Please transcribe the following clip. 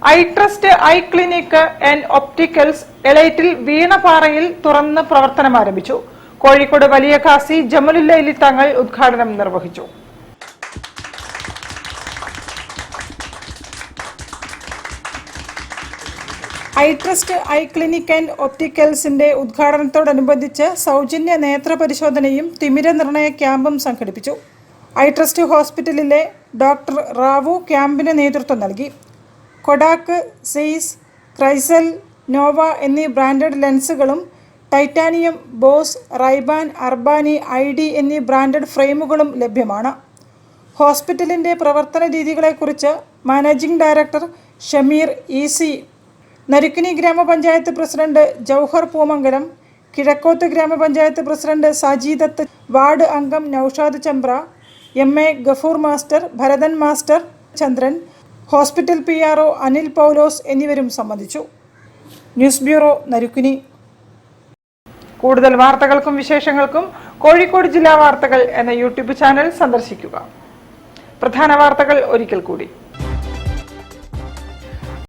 I trust eye clinic and opticals എളേറ്റിൽ വീണപാറയിൽ തുറന്ന് പ്രവർത്തനം ആരംഭിച്ചു. കോഴിക്കോട് വലിയ ഖാസി ജമലുല്ലൈലി തങ്ങൾ ഉദ്ഘാടനം നിർവഹിച്ചു. Eye trust eye clinic and ഒപ്റ്റിക്കൽസിന്റെ ഉദ്ഘാടനത്തോടനുബന്ധിച്ച് സൗജന്യ നേത്ര പരിശോധനയും തിമിര നിർണയ ക്യാമ്പും സംഘടിപ്പിച്ചു. ഐ ട്രസ്റ്റ് ഹോസ്പിറ്റലിലെ ഡോക്ടർ റാവു ക്യാമ്പിന് നേതൃത്വം നൽകി. കൊഡാക്ക്, സെയ്സ്, ക്രൈസൽ, നോവ എന്നീ ബ്രാൻഡഡ് ലെൻസുകളും titanium, Boss, Ray Ban, Armani, ID എന്നീ ബ്രാൻഡഡ് ഫ്രെയിമുകളും ലഭ്യമാണ്. ഹോസ്പിറ്റലിൻ്റെ പ്രവർത്തന രീതികളെക്കുറിച്ച് managing director Shameer EC, Narukkini ഗ്രാമപഞ്ചായത്ത് പ്രസിഡന്റ് ജൗഹർ പൂമംഗലം, കിഴക്കോത്ത് ഗ്രാമപഞ്ചായത്ത് പ്രസിഡന്റ് സാജീദത്ത്, വാർഡ് അംഗം Noushad Chambra, MA Gafoor master, Bharathan master, Chandran, hospital PRO Anil Paulose എന്നിവരും സംബന്ധിച്ചു. News bureau, Narukkini. കൂടുതൽ വാർത്തകൾക്കും വിശേഷങ്ങൾക്കും കോഴിക്കോട് ജില്ലാ വാർത്തകൾ എന്ന YouTube ചാനൽ സന്ദർശിക്കുക. പ്രധാന വാർത്തകൾ ഒരിക്കൽ കൂടി.